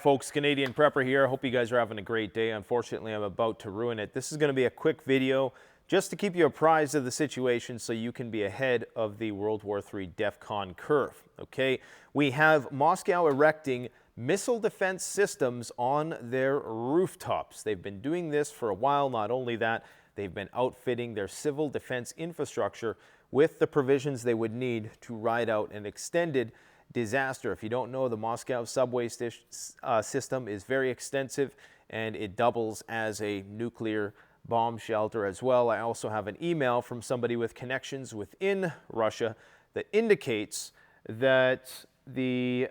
Folks, Canadian Prepper here. I hope you guys are having a great day. Unfortunately, I'm about to ruin it. This is going to be a quick video just to keep you apprised of the situation so you can be ahead of the World War III DEFCON curve. Okay, we have Moscow erecting missile defense systems on their rooftops. They've been doing this for a while. Not only that, they've been outfitting their civil defense infrastructure with the provisions they would need to ride out an extended disaster. If you don't know, the Moscow subway system is very extensive and it doubles as a nuclear bomb shelter as well. I also have an email from somebody with connections within Russia that indicates that the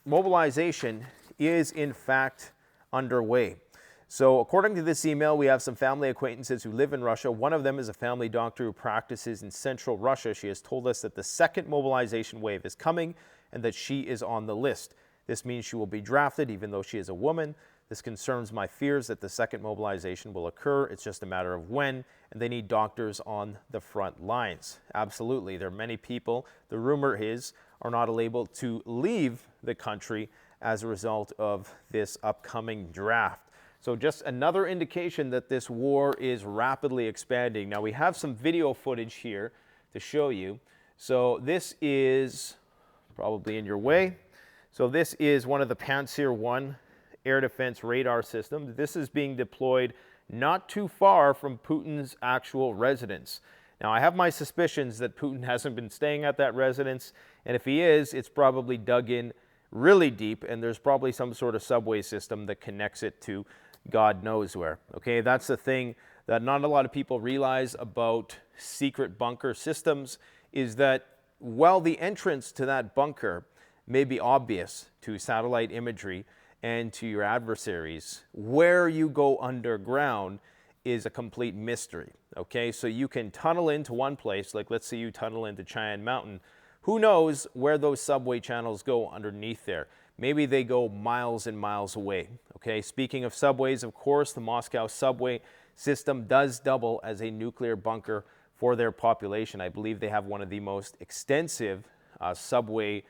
mobilization is in fact underway. So according to this email, we have some family acquaintances who live in Russia. One of them is a family doctor who practices in central Russia. She has told us that the second mobilization wave is coming and that she is on the list. This means she will be drafted even though she is a woman. This concerns my fears that the second mobilization will occur. It's just a matter of when, and they need doctors on the front lines. Absolutely, there are many people, the rumor is, are not able to leave the country as a result of this upcoming draft. So just another indication that this war is rapidly expanding. Now we have some video footage here to show you. So this is probably in your way. So this is one of the Pantsir 1 air defense radar systems. This is being deployed not too far from Putin's actual residence. Now I have my suspicions that Putin hasn't been staying at that residence, and if he is, it's probably dug in really deep, and there's probably some sort of subway system that connects it to God knows where. Okay, that's the thing that not a lot of people realize about secret bunker systems, is that while the entrance to that bunker may be obvious to satellite imagery and to your adversaries, where you go underground is a complete mystery. Okay, so you can tunnel into one place, like let's say you tunnel into Cheyenne Mountain. Who knows where those subway channels go underneath there? Maybe they go miles and miles away. Okay, speaking of subways, of course, the Moscow subway system does double as a nuclear bunker for their population. I believe they have one of the most extensive subway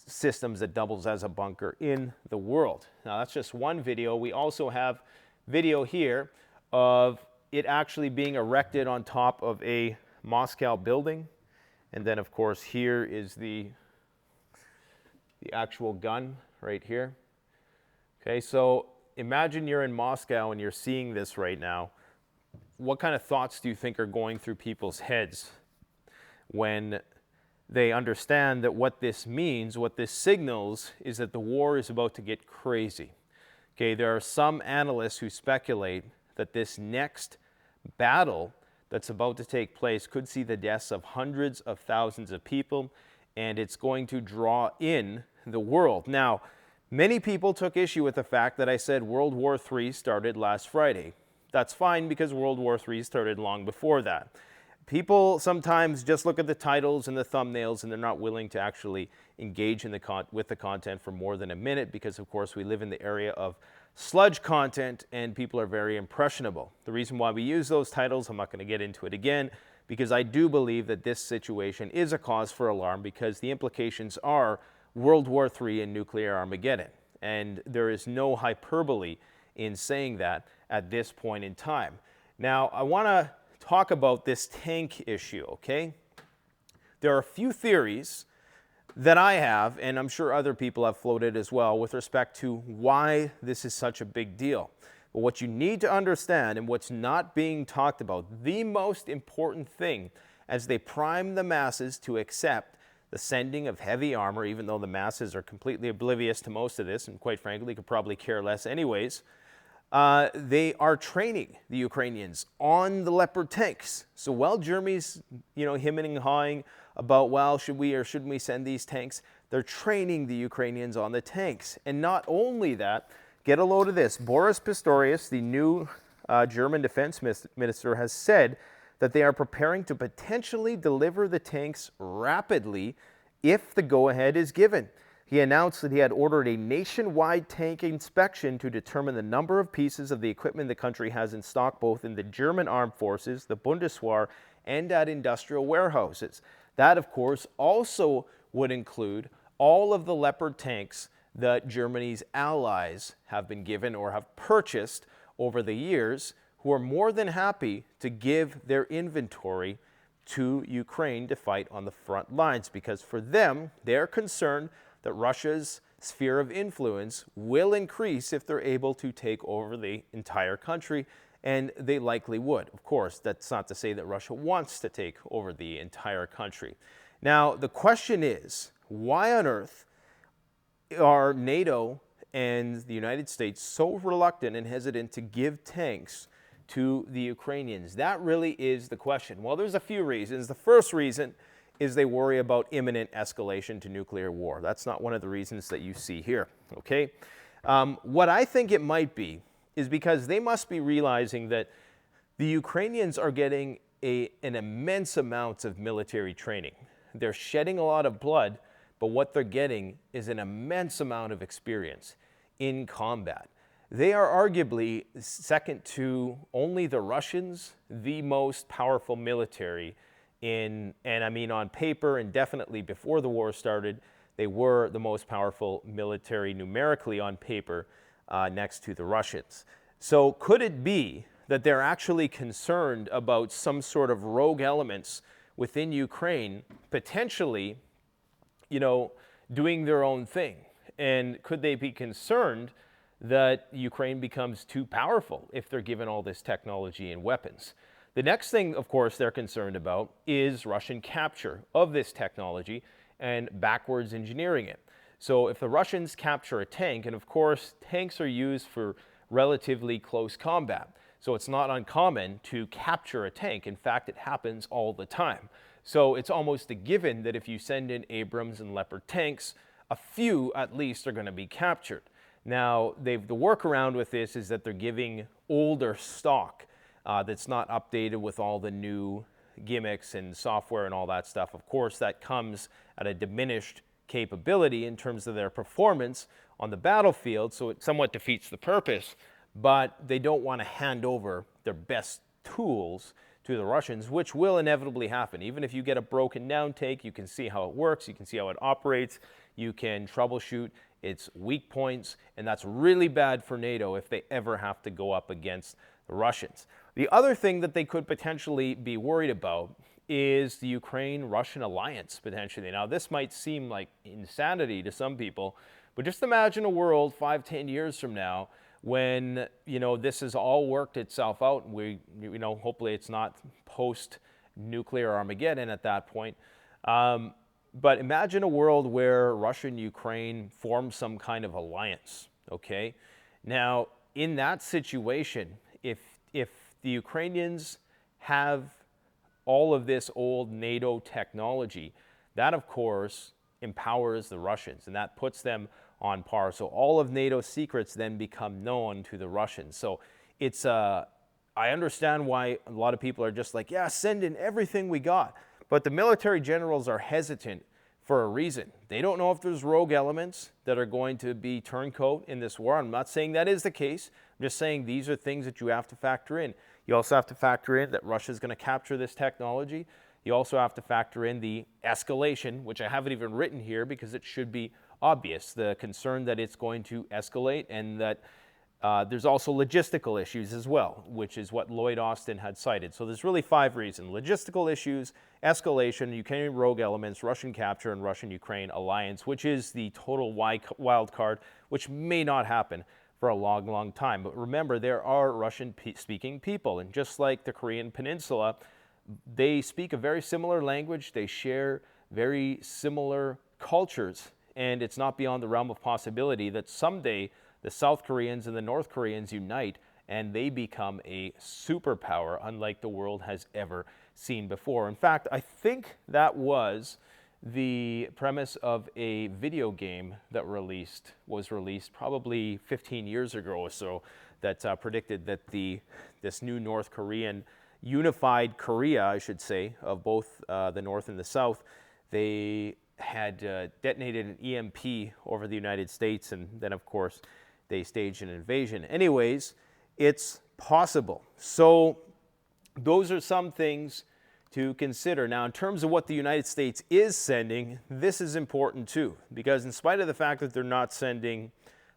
systems that doubles as a bunker in the world. Now that's just one video. We also have video here of it actually being erected on top of a Moscow building. And then of course here is the actual gun right here. Okay, so imagine you're in Moscow and you're seeing this right now. What kind of thoughts do you think are going through people's heads when they understand that what this means, what this signals, is that the war is about to get crazy? Okay, there are some analysts who speculate that this next battle that's about to take place could see the deaths of hundreds of thousands of people, and it's going to draw in the world. Now, many people took issue with the fact that I said World War III started last Friday. That's fine because World War III started long before that. People sometimes just look at the titles and the thumbnails and they're not willing to actually engage in with the content for more than a minute because, of course, we live in the area of sludge content and people are very impressionable. The reason why we use those titles, I'm not going to get into it again, because I do believe that this situation is a cause for alarm because the implications are World War III and nuclear Armageddon. And there is no hyperbole in saying that at this point in time. Now, I want to talk about this tank issue, okay? There are a few theories that I have, and I'm sure other people have floated as well, with respect to why this is such a big deal. But what you need to understand and what's not being talked about, the most important thing as they prime the masses to accept the sending of heavy armor, even though the masses are completely oblivious to most of this, and quite frankly could probably care less anyways, they are training the Ukrainians on the Leopard tanks. So while Germany's, hemming and hawing about, well, should we or shouldn't we send these tanks, they're training the Ukrainians on the tanks. And not only that, get a load of this. Boris Pistorius, the new German defense minister, has said that they are preparing to potentially deliver the tanks rapidly if the go-ahead is given. He announced that he had ordered a nationwide tank inspection to determine the number of pieces of the equipment the country has in stock, both in the German armed forces, the Bundeswehr, and at industrial warehouses. That, of course, also would include all of the Leopard tanks that Germany's allies have been given or have purchased over the years, who are more than happy to give their inventory to Ukraine to fight on the front lines, because for them, they're concerned that Russia's sphere of influence will increase if they're able to take over the entire country, and they likely would. Of course, that's not to say that Russia wants to take over the entire country. Now, the question is, why on earth are NATO and the United States so reluctant and hesitant to give tanks to the Ukrainians? That really is the question. Well, there's a few reasons. The first reason is they worry about imminent escalation to nuclear war. That's not one of the reasons that you see here, okay? What I think it might be is because they must be realizing that the Ukrainians are getting an immense amount of military training. They're shedding a lot of blood, but what they're getting is an immense amount of experience in combat. They are arguably, second to only the Russians, the most powerful military and I mean on paper and definitely before the war started, they were the most powerful military numerically on paper next to the Russians. So could it be that they're actually concerned about some sort of rogue elements within Ukraine potentially, doing their own thing? And could they be concerned that Ukraine becomes too powerful if they're given all this technology and weapons? The next thing, of course, they're concerned about is Russian capture of this technology and backwards engineering it. So if the Russians capture a tank, and of course, tanks are used for relatively close combat, so it's not uncommon to capture a tank. In fact, it happens all the time. So it's almost a given that if you send in Abrams and Leopard tanks, a few at least are going to be captured. Now, the workaround with this is that they're giving older stock that's not updated with all the new gimmicks and software and all that stuff. Of course, that comes at a diminished capability in terms of their performance on the battlefield, so it somewhat defeats the purpose, but they don't want to hand over their best tools to the Russians, which will inevitably happen. Even if you get a broken down tank, you can see how it works, you can see how it operates, you can troubleshoot its weak points, and that's really bad for NATO if they ever have to go up against the Russians. The other thing that they could potentially be worried about is the Ukraine-Russian alliance, potentially. Now, this might seem like insanity to some people, but just imagine a world 5-10 years from now when, this has all worked itself out, and hopefully it's not post-nuclear Armageddon at that point. But imagine a world where Russia and Ukraine form some kind of alliance, okay? Now, in that situation, if the Ukrainians have all of this old NATO technology, that of course empowers the Russians, and that puts them on par. So all of NATO's secrets then become known to the Russians. So it's I understand why a lot of people are just like, yeah, send in everything we got. But the military generals are hesitant for a reason. They don't know if there's rogue elements that are going to be turncoat in this war. I'm not saying that is the case. I'm just saying these are things that you have to factor in. You also have to factor in that Russia is going to capture this technology. You also have to factor in the escalation, which I haven't even written here because it should be obvious, the concern that it's going to escalate, and that there's also logistical issues as well, which is what Lloyd Austin had cited. So there's really 5 reasons: logistical issues, escalation, Ukrainian rogue elements, Russian capture, and Russian-Ukraine alliance, which is the total wild card, which may not happen for a long, long time. But remember, there are Russian-speaking people, and just like the Korean Peninsula, they speak a very similar language, they share very similar cultures, and it's not beyond the realm of possibility that someday the South Koreans and the North Koreans unite and they become a superpower unlike the world has ever seen before. In fact, I think that was the premise of a video game that was released probably 15 years ago or so, that predicted that this new North Korean, unified Korea, I should say, of both the North and the South, they had detonated an EMP over the United States, and then of course they staged an invasion. Anyways, it's possible. So those are some things to consider. Now, in terms of what the United States is sending, this is important too, because in spite of the fact that they're not sending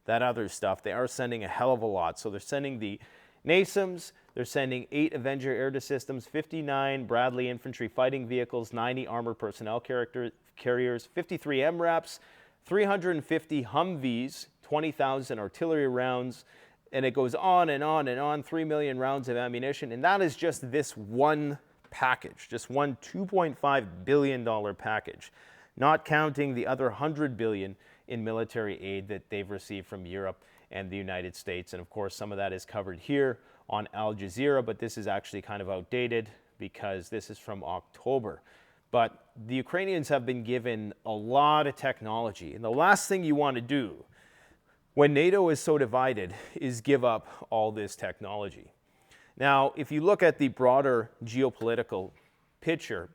that other stuff, they are sending a hell of a lot. So they're sending the NASAMS, they're sending 8 Avenger air systems, 59 Bradley infantry fighting vehicles, 90 armored personnel carriers, 53 MRAPs, 350 Humvees, 20,000 artillery rounds, and it goes on and on and on, 3 million rounds of ammunition, and that is just this one package, just one $2.5 billion package, not counting the other $100 billion in military aid that they've received from Europe and the United States. And of course, some of that is covered here on Al Jazeera, but this is actually kind of outdated because this is from October. But the Ukrainians have been given a lot of technology, and the last thing you want to do when NATO is so divided is give up all this technology. Now, if you look at the broader geopolitical picture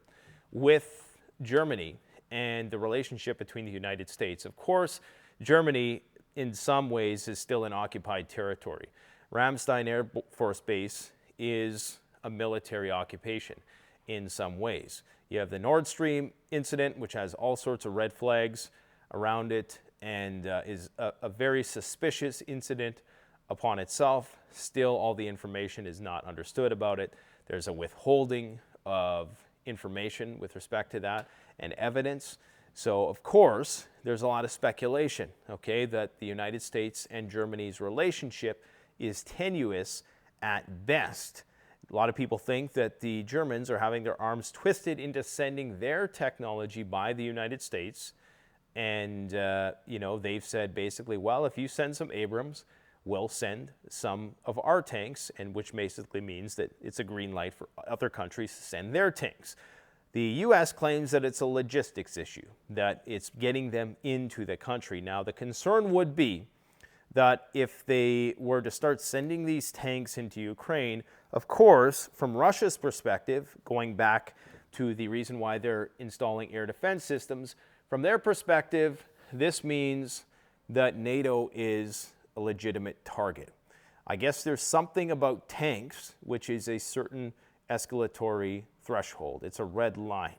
with Germany and the relationship between the United States, of course, Germany in some ways is still in occupied territory. Ramstein Air Force Base is a military occupation in some ways. You have the Nord Stream incident, which has all sorts of red flags around it, and is a very suspicious incident upon itself. Still, all the information is not understood about it. There's a withholding of information with respect to that and evidence. So, of course, there's a lot of speculation, okay, that the United States and Germany's relationship is tenuous at best. A lot of people think that the Germans are having their arms twisted into sending their technology by the United States. And, you know, they've said basically, well, if you send some Abrams, we'll send some of our tanks, and which basically means that it's a green light for other countries to send their tanks. The U.S. claims that it's a logistics issue, that it's getting them into the country. Now, the concern would be that if they were to start sending these tanks into Ukraine, of course, from Russia's perspective, going back to the reason why they're installing air defense systems, from their perspective, this means that NATO is a legitimate target. I guess there's something about tanks, which is a certain escalatory threshold. It's a red line.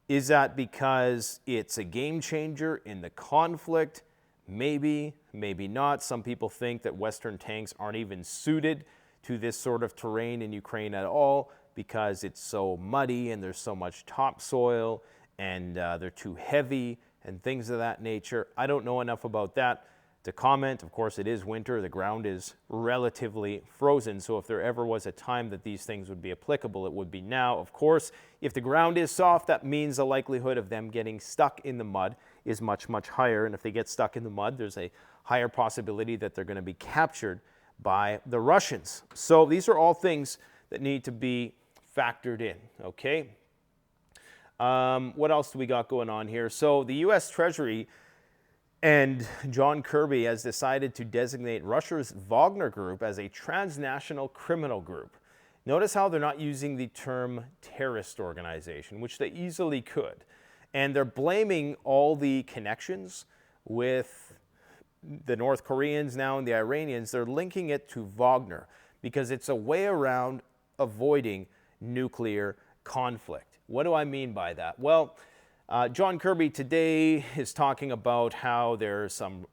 Is that because it's a game changer in the conflict? Maybe, maybe not. Some people think that Western tanks aren't even suited to this sort of terrain in Ukraine at all because it's so muddy and there's so much topsoil and they're too heavy and things of that nature. I don't know enough about that to comment. Of course, it is winter. The ground is relatively frozen. So if there ever was a time that these things would be applicable, it would be now. Of course, if the ground is soft, that means the likelihood of them getting stuck in the mud is much, much higher. And if they get stuck in the mud, there's a higher possibility that they're going to be captured by the Russians. So these are all things that need to be factored in, okay? What else do we got going on here? So the U.S. Treasury and John Kirby has decided to designate Russia's Wagner group as a transnational criminal group. Notice how they're not using the term terrorist organization, which they easily could. And they're blaming all the connections with the North Koreans now and the Iranians. They're linking it to Wagner because it's a way around avoiding nuclear conflict. What do I mean by that? Well, John Kirby today is talking about how there's some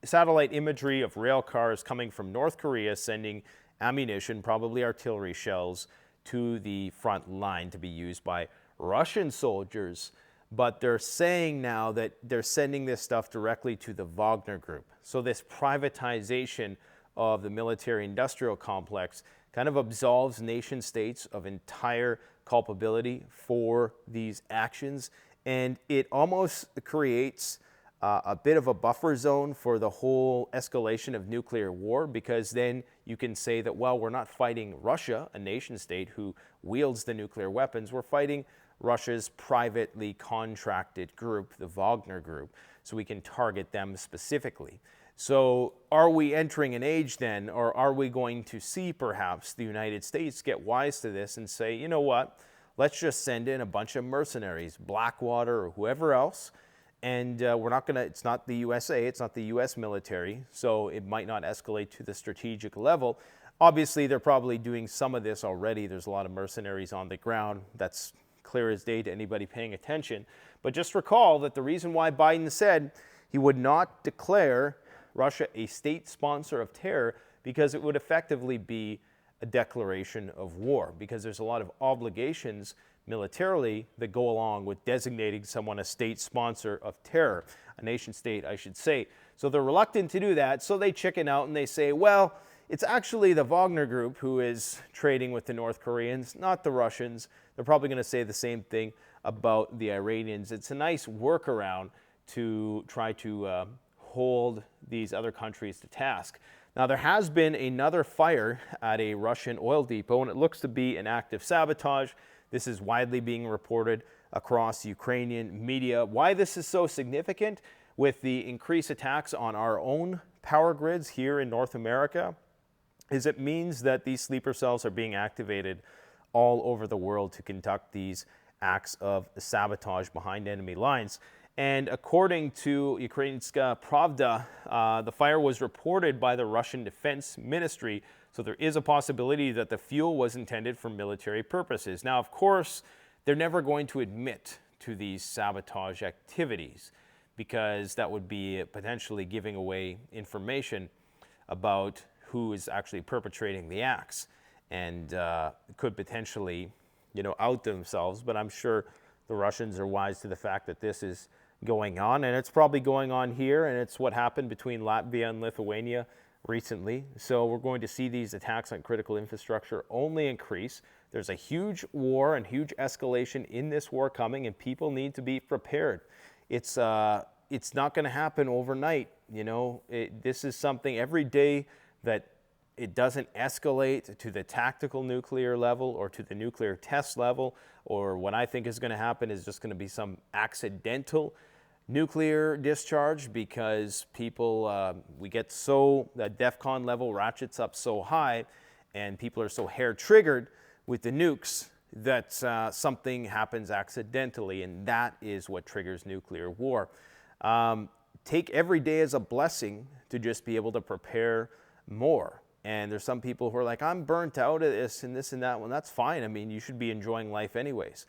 satellite imagery of rail cars coming from North Korea sending ammunition, probably artillery shells, to the front line to be used by Russian soldiers. But they're saying now that they're sending this stuff directly to the Wagner group. So this privatization of the military-industrial complex kind of absolves nation states of entire culpability for these actions, and it almost creates a bit of a buffer zone for the whole escalation of nuclear war, because then you can say that, well, we're not fighting Russia, a nation state who wields the nuclear weapons, we're fighting Russia's privately contracted group, the Wagner group, so we can target them specifically. So are we entering an age then, or are we going to see perhaps the United States get wise to this and say, you know what, let's just send in a bunch of mercenaries, Blackwater or whoever else, And we're not going to, it's not the USA, it's not the US military, so it might not escalate to the strategic level. Obviously, they're probably doing some of this already. There's a lot of mercenaries on the ground. That's clear as day to anybody paying attention. But just recall that the reason why Biden said he would not declare Russia a state sponsor of terror, because it would effectively be a declaration of war, because there's a lot of obligations militarily that go along with designating someone a state sponsor of terror, a nation state, I should say. So they're reluctant to do that, so they chicken out and they say, well, it's actually the Wagner group who is trading with the North Koreans, not the Russians. They're probably going to say the same thing about the Iranians. It's a nice workaround to try to hold these other countries to task. Now, there has been another fire at a Russian oil depot, and it looks to be an active sabotage. This is widely being reported across Ukrainian media. Why this is so significant with the increased attacks on our own power grids here in North America is it means that these sleeper cells are being activated all over the world to conduct these acts of sabotage behind enemy lines. And according to Ukrainska Pravda, the fire was reported by the Russian Defense Ministry, so there is a possibility that the fuel was intended for military purposes. Now, of course, they're never going to admit to these sabotage activities, because that would be potentially giving away information about who is actually perpetrating the acts, and could potentially, out themselves. But I'm sure the Russians are wise to the fact that this is going on, and it's probably going on here, and it's what happened between Latvia and Lithuania recently. So we're going to see these attacks on critical infrastructure only increase. There's a huge war and huge escalation in this war coming, and people need to be prepared. It's not going to happen overnight. This is something every day that it doesn't escalate to the tactical nuclear level or to the nuclear test level, or what I think is going to happen is just going to be some accidental nuclear discharge, because people, we get so, the DEFCON level ratchets up so high, and people are so hair-triggered with the nukes that something happens accidentally, and that is what triggers nuclear war. Take every day as a blessing to just be able to prepare more. And there's some people who are like, I'm burnt out of this and this and that. Well, that's fine. I mean, you should be enjoying life anyways.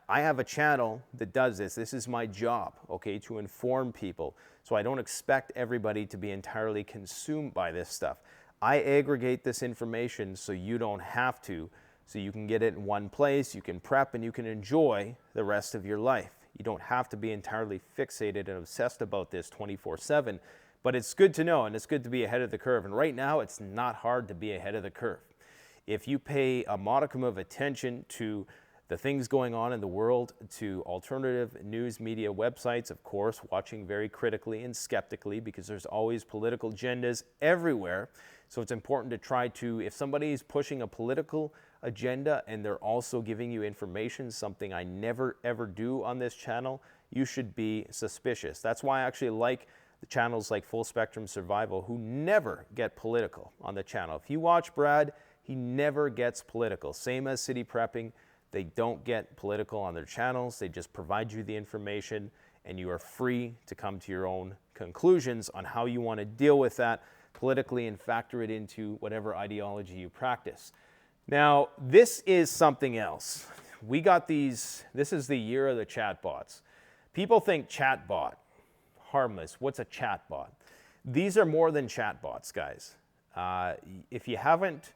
I have a channel that does this. This is my job, okay, to inform people. So I don't expect everybody to be entirely consumed by this stuff. I aggregate this information so you don't have to, so you can get it in one place, you can prep, and you can enjoy the rest of your life. You don't have to be entirely fixated and obsessed about this 24/7. But it's good to know, and it's good to be ahead of the curve. And right now, it's not hard to be ahead of the curve. If you pay a modicum of attention to the things going on in the world, to alternative news media websites, of course, watching very critically and skeptically, because there's always political agendas everywhere. So it's important to try to, if somebody is pushing a political agenda and they're also giving you information, something I never ever do on this channel, you should be suspicious. That's why I actually like the channels like Full Spectrum Survival, who never get political on the channel. If you watch Brad, he never gets political. Same as City Prepping. They don't get political on their channels. They just provide you the information, and you are free to come to your own conclusions on how you want to deal with that politically and factor it into whatever ideology you practice. Now, this is something else. We got these, this is the year of the chatbots. People think chatbot, harmless. What's a chatbot? These are more than chatbots, guys. If you haven't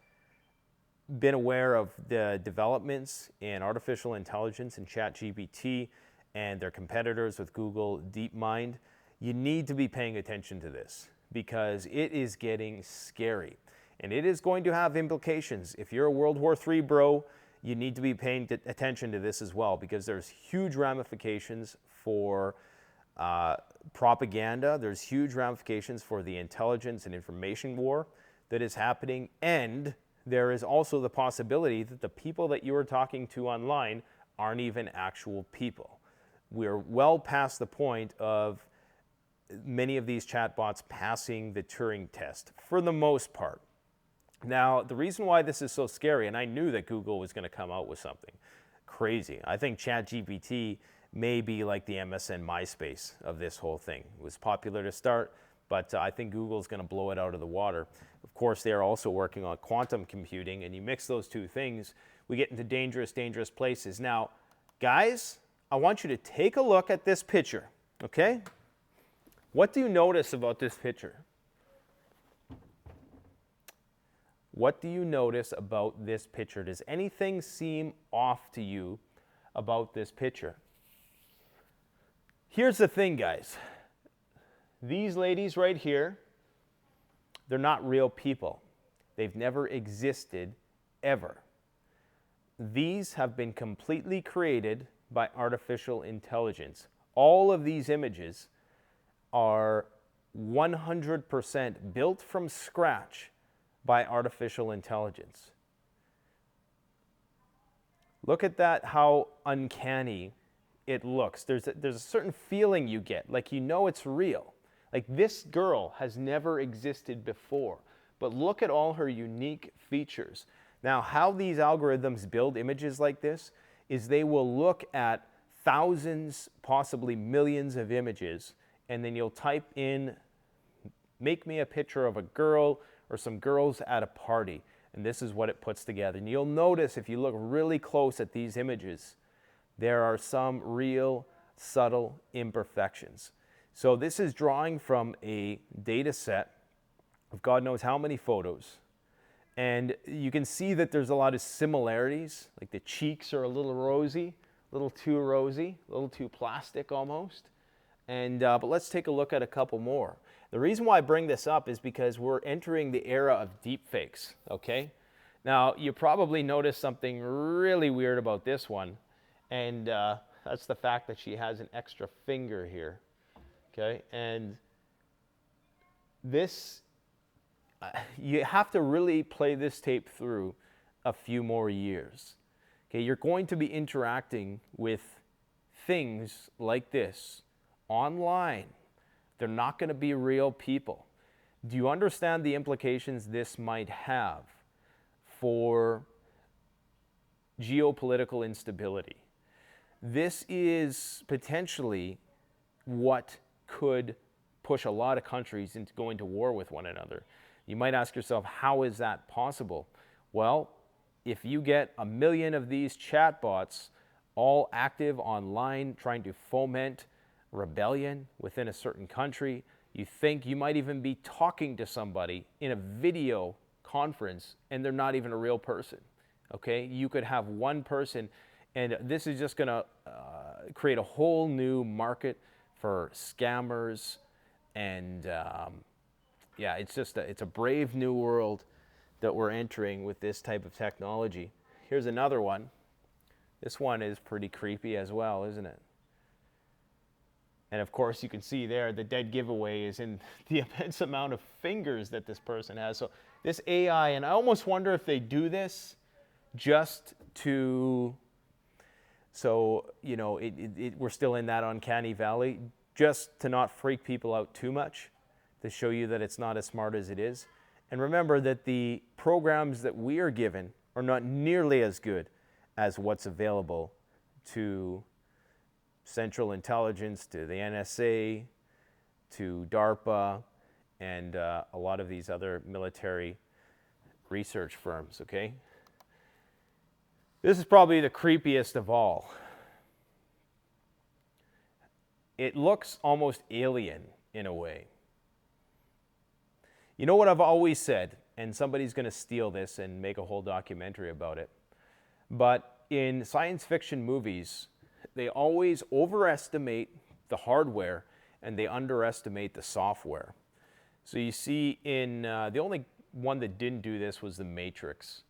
been aware of the developments in artificial intelligence and ChatGPT and their competitors with Google DeepMind, you need to be paying attention to this, because it is getting scary. And it is going to have implications. If you're a World War III bro, you need to be paying attention to this as well, because there's huge ramifications for propaganda. There's huge ramifications for the intelligence and information war that is happening. And there is also the possibility that the people that you are talking to online aren't even actual people. We're well past the point of many of these chatbots passing the Turing test, for the most part. Now, the reason why this is so scary, and I knew that Google was going to come out with something crazy. I think ChatGPT may be like the MSN MySpace of this whole thing. It was popular to start, but I think Google's going to blow it out of the water. Of course, they're also working on quantum computing, and you mix those two things, we get into dangerous, dangerous places. Now, guys, I want you to take a look at this picture, okay? What do you notice about this picture? What do you notice about this picture? Does anything seem off to you about this picture? Here's the thing, guys. These ladies right here, they're not real people. They've never existed, ever. These have been completely created by artificial intelligence. All of these images are 100% built from scratch by artificial intelligence. Look at that, how uncanny it looks. There's a certain feeling you get, like you know it's real. Like this girl has never existed before, but look at all her unique features. Now, how these algorithms build images like this is they will look at thousands, possibly millions of images, and then you'll type in, make me a picture of a girl or some girls at a party, and this is what it puts together. And you'll notice if you look really close at these images, there are some real subtle imperfections. So this is drawing from a data set of God knows how many photos. And you can see that there's a lot of similarities, like the cheeks are a little rosy, a little too rosy, a little too plastic almost. And but let's take a look at a couple more. The reason why I bring this up is because we're entering the era of deepfakes, okay? Now, you probably noticed something really weird about this one, and that's the fact that she has an extra finger here, okay? And this, you have to really play this tape through a few more years. Okay, you're going to be interacting with things like this online. They're not going to be real people. Do you understand the implications this might have for geopolitical instability? This is potentially what could push a lot of countries into going to war with one another. You might ask yourself, how is that possible? Well, if you get 1 million of these chatbots all active online trying to foment rebellion within a certain country, you think you might even be talking to somebody in a video conference and they're not even a real person, okay? You could have one person, and this is just gonna create a whole new market for scammers, and yeah, it's a brave new world that we're entering with this type of technology. Here's another one. This one is pretty creepy as well, isn't it? And of course, you can see there the dead giveaway is in the immense amount of fingers that this person has. So this AI, and I almost wonder if they do this just to, so, you know, we're still in that uncanny valley, just to not freak people out too much, to show you that it's not as smart as it is. And remember that the programs that we are given are not nearly as good as what's available to Central Intelligence, to the NSA, to DARPA, and a lot of these other military research firms, okay? This is probably the creepiest of all. It looks almost alien in a way. You know what I've always said, and somebody's going to steal this and make a whole documentary about it, but in science fiction movies, they always overestimate the hardware and they underestimate the software. So you see in, the only one that didn't do this was The Matrix.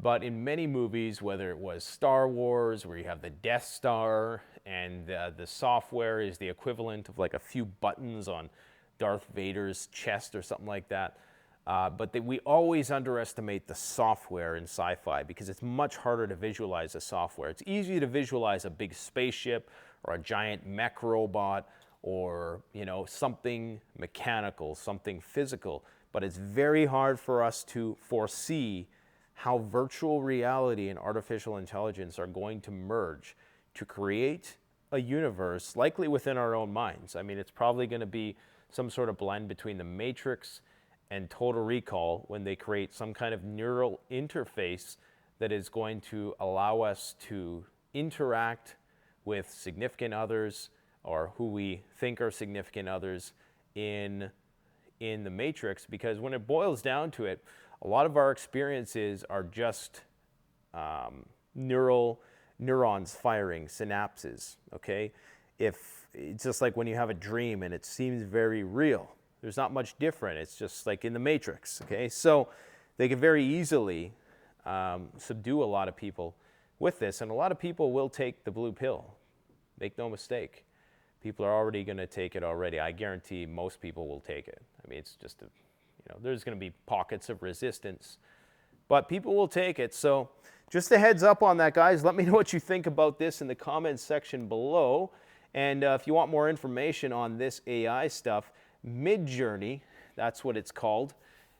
But in many movies, whether it was Star Wars, where you have the Death Star, and the software is the equivalent of like a few buttons on Darth Vader's chest or something like that. But we always underestimate the software in sci-fi because it's much harder to visualize the software. It's easy to visualize a big spaceship or a giant mech robot or, you know, something mechanical, something physical. But it's very hard for us to foresee how virtual reality and artificial intelligence are going to merge to create a universe, likely within our own minds. I mean, it's probably going to be some sort of blend between the Matrix and Total Recall when they create some kind of neural interface that is going to allow us to interact with significant others or who we think are significant others in the Matrix. Because when it boils down to it, a lot of our experiences are just neurons firing, synapses, okay? If it's just like when you have a dream and it seems very real, there's not much different. It's just like in the Matrix, okay? So they can very easily subdue a lot of people with this, and a lot of people will take the blue pill. Make no mistake. People are already going to take it already. I guarantee most people will take it. I mean, it's just, there's going to be pockets of resistance, but people will take it. So just a heads up on that, guys. Let me know what you think about this in the comments section below. And if you want more information on this AI stuff, Midjourney, that's what it's called.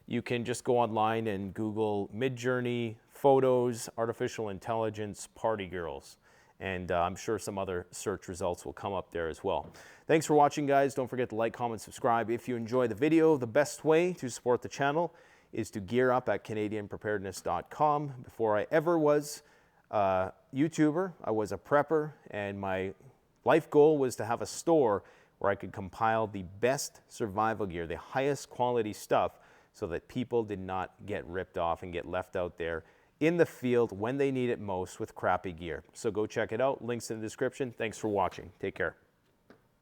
You can just go online and Google Midjourney photos, artificial intelligence, party girls. And I'm sure some other search results will come up there as well. Thanks for watching, guys. Don't forget to like, comment, subscribe. If you enjoy the video, the best way to support the channel is to gear up at CanadianPreparedness.com. Before I ever was a YouTuber, I was a prepper, and my life goal was to have a store where I could compile the best survival gear, the highest quality stuff, so that people did not get ripped off and get left out there in the field when they need it most with crappy gear. So go check it out. Links in the description. Thanks for watching. Take care.